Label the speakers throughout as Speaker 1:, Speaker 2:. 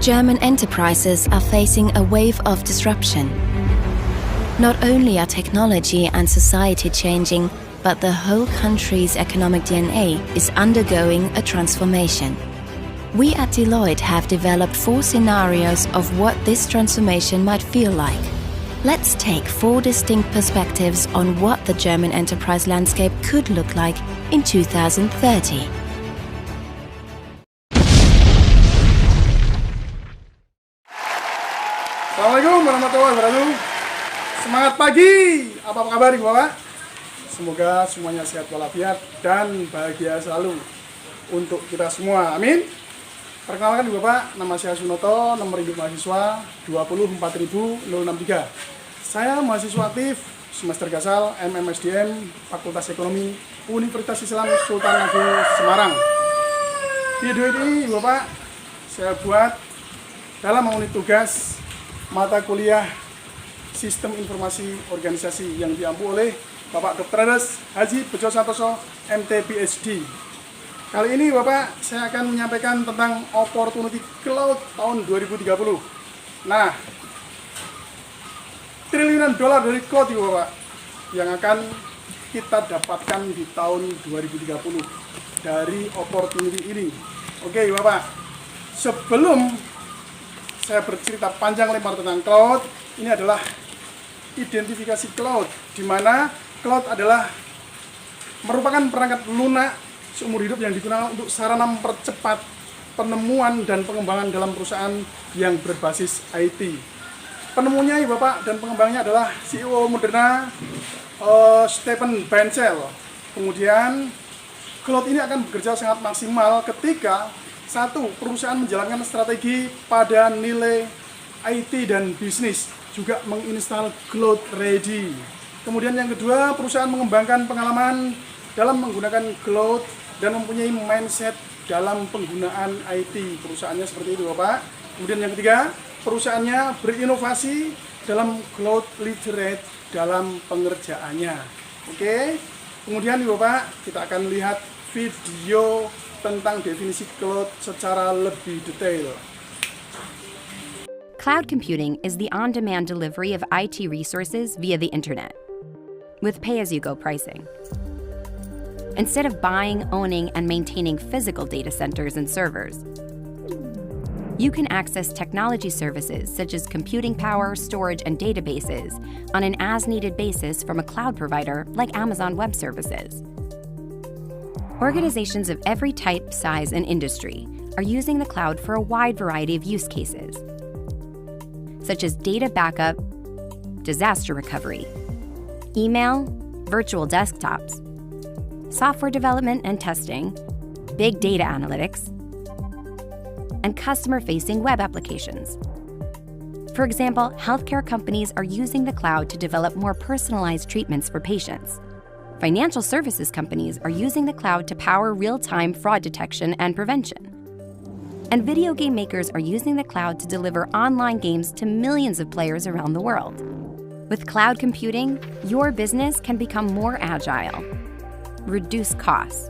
Speaker 1: German enterprises are facing a wave of disruption. Not only are technology and society changing, but the whole country's economic DNA is undergoing a transformation. We at Deloitte have developed 4 scenarios of what this transformation might feel like. Let's take 4 distinct perspectives on what the German enterprise landscape could look like in 2030.
Speaker 2: Assalamualaikum warahmatullahi wabarakatuh. Semangat pagi. Apa kabar Ibu Bapak? Semoga semuanya sehat walafiat dan bahagia selalu untuk kita semua. Amin. Perkenalkan Ibu Bapak, nama saya Sunoto, nomor induk mahasiswa 24063. Saya mahasiswa aktif semester Gasal MMSDM Fakultas Ekonomi Universitas Islam Sultan Agung Semarang. Video ini Ibu Bapak saya buat dalam unit tugas mata kuliah Sistem Informasi Organisasi yang diampu oleh Bapak Dr. Andes Haji Bejo Santoso MT PhD. Kali ini Bapak saya akan menyampaikan tentang Opportunity Cloud tahun 2030. Nah, triliunan dolar dari cloud itu Bapak yang akan kita dapatkan di tahun 2030 dari opportunity ini. Oke Bapak, sebelum saya bercerita panjang lebar tentang cloud, ini adalah identifikasi cloud, di mana cloud adalah merupakan perangkat lunak seumur hidup yang digunakan untuk sarana mempercepat penemuan dan pengembangan dalam perusahaan yang berbasis IT. Penemunya ya Bapak dan pengembangnya adalah CEO Moderna, Stephen Bancel. Kemudian cloud ini akan bekerja sangat maksimal ketika satu, perusahaan menjalankan strategi pada nilai IT dan bisnis, juga menginstal cloud ready. Kemudian yang kedua, perusahaan mengembangkan pengalaman dalam menggunakan cloud dan mempunyai mindset dalam penggunaan IT. Perusahaannya seperti itu Bapak. Kemudian yang ketiga, perusahaannya berinovasi dalam cloud literate dalam pengerjaannya. Oke. Kemudian Bapak, kita akan lihat video tentang definisi cloud secara lebih detail.
Speaker 3: Cloud computing is the on-demand delivery of IT resources via the internet, with pay-as-you-go pricing. Instead of buying, owning, and maintaining physical data centers and servers, you can access technology services such as computing power, storage, and databases on an as-needed basis from a cloud provider like Amazon Web Services. Organizations of every type, size, and industry are using the cloud for a wide variety of use cases, such as data backup, disaster recovery, email, virtual desktops, software development and testing, big data analytics, and customer-facing web applications. For example, healthcare companies are using the cloud to develop more personalized treatments for patients. Financial services companies are using the cloud to power real-time fraud detection and prevention. And video game makers are using the cloud to deliver online games to millions of players around the world. With cloud computing, your business can become more agile, reduce costs,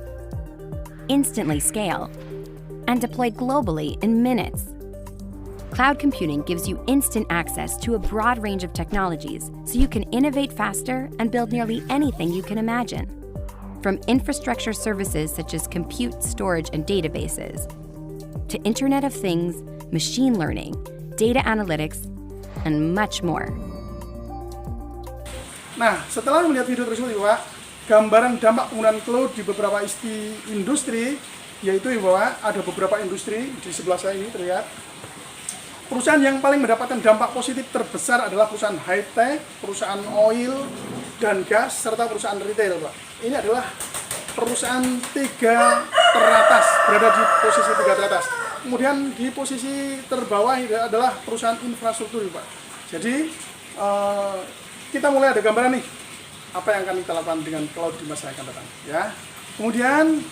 Speaker 3: instantly scale, and deploy globally in minutes. Cloud computing gives you instant access to a broad range of technologies so you can innovate faster and build nearly anything you can imagine. From infrastructure services such as compute, storage, and databases, to Internet of Things, machine learning, data analytics, and much more.
Speaker 2: Nah, setelah melihat video tersebut Pak, gambaran dampak penggunaan cloud di beberapa industri, yaitu Pak, ada beberapa industri di sebelah saya ini terlihat. Perusahaan yang paling mendapatkan dampak positif terbesar adalah perusahaan high-tech, perusahaan oil dan gas, serta perusahaan retail, Pak. Ini adalah perusahaan 3 teratas, berada di posisi 3 teratas. Kemudian di posisi terbawah adalah perusahaan infrastruktur, Pak. Jadi, kita mulai ada gambaran nih, apa yang akan kita lakukan dengan cloud di masa yang akan datang. Ya. Kemudian,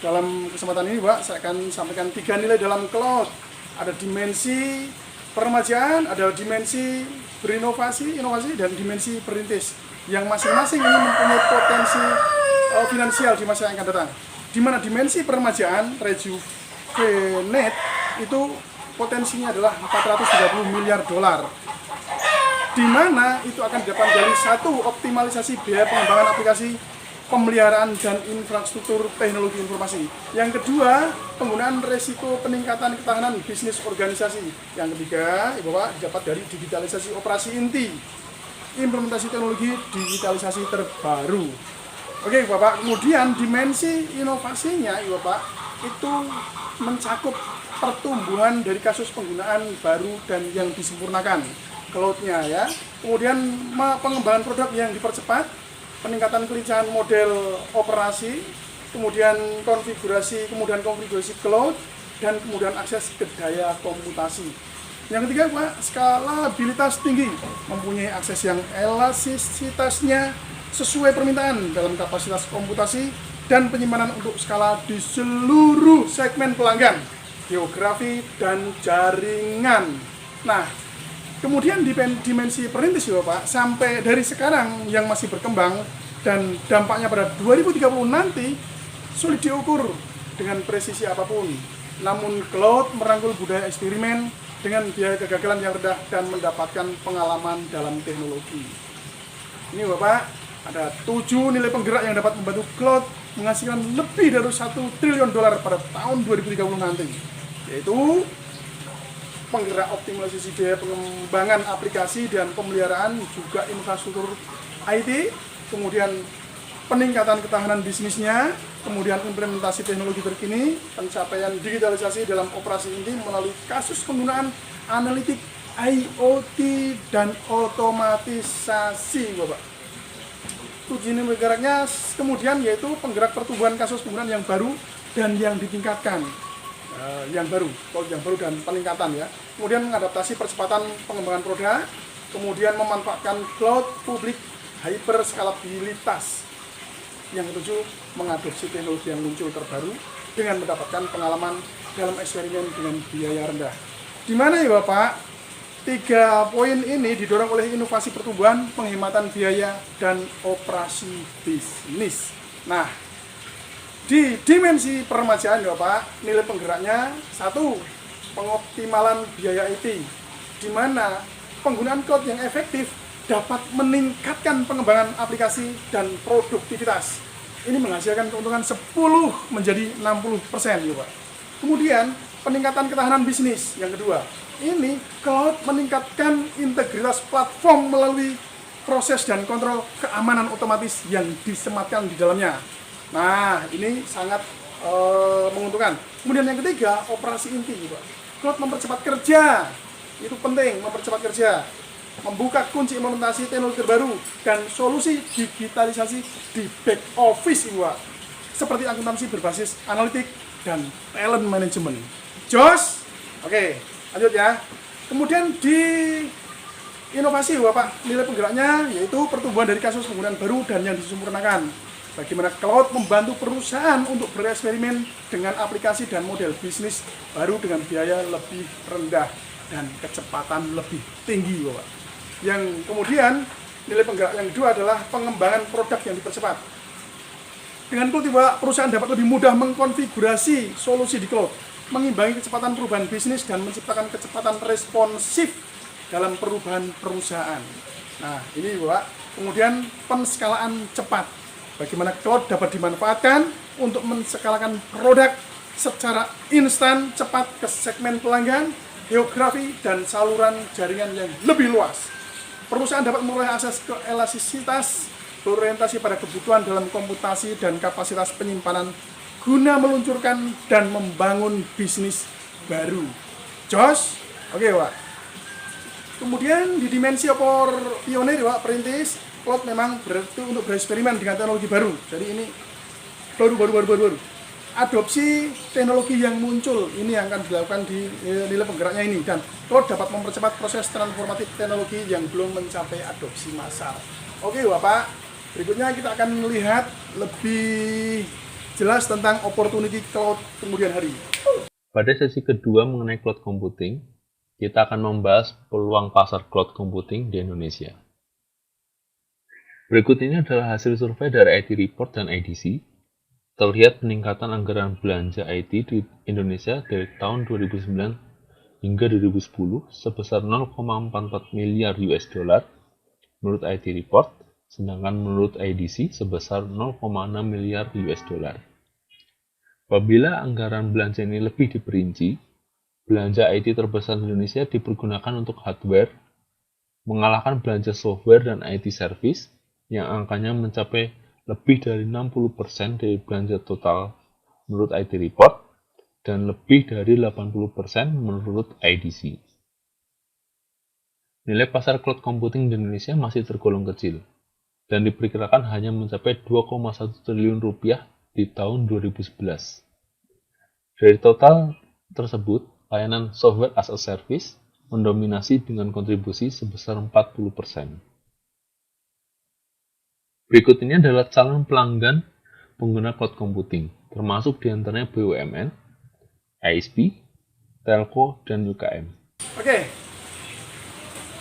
Speaker 2: dalam kesempatan ini, Pak, saya akan sampaikan 3 nilai dalam cloud. Ada dimensi peremajaan, ada dimensi berinovasi, inovasi, dan dimensi perintis. Yang masing-masing ini mempunyai potensi finansial di masa yang akan datang. Di mana dimensi peremajaan, rejuvenate, itu potensinya adalah 430 miliar dolar. Di mana itu akan didapat dari satu, optimalisasi biaya pengembangan aplikasi pemeliharaan dan infrastruktur teknologi informasi. Yang kedua, penggunaan resiko peningkatan ketahanan bisnis organisasi. Yang ketiga, Bapak, dapat dari digitalisasi operasi inti, implementasi teknologi digitalisasi terbaru. Oke, Bapak, kemudian dimensi inovasinya, Bapak, itu mencakup pertumbuhan dari kasus penggunaan baru dan yang disempurnakan, cloud-nya ya. Kemudian pengembangan produk yang dipercepat, peningkatan kelincahan model operasi, kemudian konfigurasi cloud, dan kemudian akses ke daya komputasi. Yang ketiga, Pak, skalabilitas tinggi, mempunyai akses yang elastisitasnya sesuai permintaan dalam kapasitas komputasi dan penyimpanan untuk skala di seluruh segmen pelanggan, geografi, dan jaringan. Nah, kemudian dimensi perintis ya Pak, sampai dari sekarang yang masih berkembang dan dampaknya pada 2030 nanti sulit diukur dengan presisi apapun. Namun cloud merangkul budaya eksperimen dengan biaya kegagalan yang rendah dan mendapatkan pengalaman dalam teknologi. Ini Bapak, ada 7 nilai penggerak yang dapat membantu cloud menghasilkan lebih dari 1 triliun dolar pada tahun 2030 nanti, yaitu penggerak optimalisasi biaya pengembangan aplikasi dan pemeliharaan, juga infrastruktur IT, kemudian peningkatan ketahanan bisnisnya, kemudian implementasi teknologi terkini, pencapaian digitalisasi dalam operasi inti melalui kasus penggunaan analitik IoT dan otomatisasi, Bapak. Tujuan bergeraknya kemudian yaitu penggerak pertumbuhan kasus penggunaan yang baru dan yang ditingkatkan. Yang baru dan peningkatan ya. Kemudian mengadaptasi percepatan pengembangan produk, kemudian memanfaatkan cloud publik hyperskalabilitas. Yang ketujuh, mengadopsi teknologi yang muncul terbaru dengan mendapatkan pengalaman dalam eksperimen dengan biaya rendah. Di mana ya Bapak? 3 poin ini didorong oleh inovasi pertumbuhan, penghematan biaya, dan operasi bisnis. Nah, di dimensi peremajaan ya Pak, nilai penggeraknya 1, pengoptimalan biaya IT, di mana penggunaan cloud yang efektif dapat meningkatkan pengembangan aplikasi dan produktivitas. Ini menghasilkan keuntungan 10 menjadi 60% ya Pak. Kemudian peningkatan ketahanan bisnis yang kedua. Ini cloud meningkatkan integritas platform melalui proses dan kontrol keamanan otomatis yang disematkan di dalamnya. Nah, ini sangat menguntungkan. Kemudian yang ketiga, operasi inti, Pak. Cloud mempercepat kerja. Itu penting, mempercepat kerja. Membuka kunci implementasi teknologi terbaru dan solusi digitalisasi di back office, Pak. Seperti akuntansi berbasis analitik dan talent management. Jos? Oke, lanjut ya. Kemudian di inovasi Bapak, nilai penggeraknya yaitu pertumbuhan dari kasus penggunaan baru dan yang disempurnakan. Bagaimana cloud membantu perusahaan untuk bereksperimen dengan aplikasi dan model bisnis baru dengan biaya lebih rendah dan kecepatan lebih tinggi, Bapak. Yang kemudian nilai penggerak yang kedua adalah pengembangan produk yang dipercepat. Dengan cloud, Bapak, perusahaan dapat lebih mudah mengkonfigurasi solusi di cloud, mengimbangi kecepatan perubahan bisnis dan menciptakan kecepatan responsif dalam perubahan perusahaan. Nah, ini Bapak. Kemudian penskalaan cepat. Bagaimana cloud dapat dimanfaatkan untuk menskalakan produk secara instan, cepat ke segmen pelanggan, geografi, dan saluran jaringan yang lebih luas. Perusahaan dapat memperoleh akses ke elastisitas, berorientasi pada kebutuhan dalam komputasi dan kapasitas penyimpanan guna meluncurkan dan membangun bisnis baru. Jos? Oke, Pak. Kemudian di dimensi pionir, Pak, perintis, cloud memang berarti untuk bereksperimen dengan teknologi baru. Jadi ini baru. Adopsi teknologi yang muncul ini yang akan dilakukan di nilai penggeraknya ini, dan cloud dapat mempercepat proses transformatif teknologi yang belum mencapai adopsi massal. Oke, Bapak. Berikutnya kita akan melihat lebih jelas tentang opportunity cloud kemudian hari.
Speaker 4: Pada sesi kedua mengenai cloud computing, kita akan membahas peluang pasar cloud computing di Indonesia. Berikut ini adalah hasil survei dari IT Report dan IDC. Terlihat peningkatan anggaran belanja IT di Indonesia dari tahun 2009 hingga 2010 sebesar 0,44 miliar US dollar menurut IT Report, sedangkan menurut IDC sebesar 0,6 miliar US dollar. Apabila anggaran belanja ini lebih diperinci, belanja IT terbesar di Indonesia dipergunakan untuk hardware, mengalahkan belanja software dan IT service yang angkanya mencapai lebih dari 60% dari belanja total menurut IT Report dan lebih dari 80% menurut IDC. Nilai pasar cloud computing di Indonesia masih tergolong kecil dan diperkirakan hanya mencapai 2,1 triliun rupiah di tahun 2011. Dari total tersebut, layanan software as a service mendominasi dengan kontribusi sebesar 40%. Berikut ini adalah calon pelanggan pengguna cloud computing, termasuk diantaranya BUMN, ISP, Telco, dan UKM.
Speaker 2: Oke,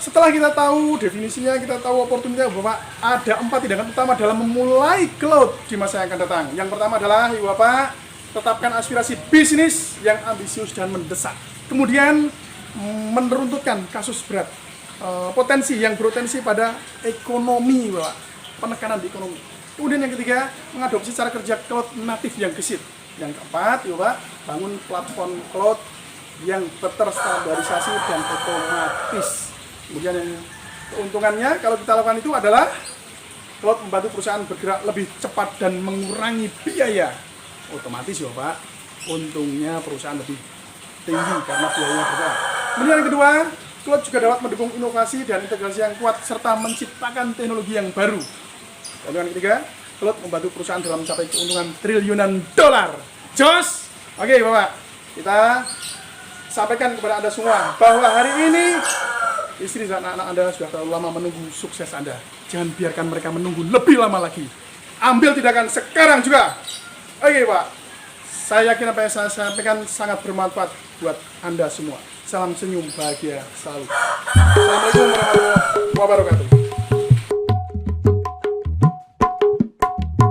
Speaker 2: setelah kita tahu definisinya, kita tahu opportunity bahwa ada 4 tindakan utama dalam memulai cloud di masa yang akan datang. Yang pertama adalah, Ibu Bapak, tetapkan aspirasi bisnis yang ambisius dan mendesak. Kemudian, meneruntutkan kasus berat, potensi yang berpotensi pada ekonomi, Bapak, penekanan di ekonomi. Kemudian yang ketiga, mengadopsi cara kerja cloud natif yang gesit. Yang keempat, Bapak, bangun platform cloud yang terstandarisasi dan otomatis. Kemudian yang keuntungannya kalau kita lakukan itu adalah cloud membantu perusahaan bergerak lebih cepat dan mengurangi biaya. Otomatis ya Pak, untungnya perusahaan lebih tinggi karena biayanya berkurang. Kemudian yang kedua, cloud juga dapat mendukung inovasi dan integrasi yang kuat serta menciptakan teknologi yang baru. Lalu yang ketiga, cloud membantu perusahaan dalam mencapai keuntungan triliunan dolar. Jos! Oke Bapak, kita sampaikan kepada Anda semua bahwa hari ini istri dan anak-anak Anda sudah terlalu lama menunggu sukses Anda. Jangan biarkan mereka menunggu lebih lama lagi. Ambil tindakan sekarang juga. Oke Pak, saya yakin apa yang saya sampaikan sangat bermanfaat buat Anda semua. Salam senyum bahagia selalu. Assalamualaikum warahmatullahi wabarakatuh.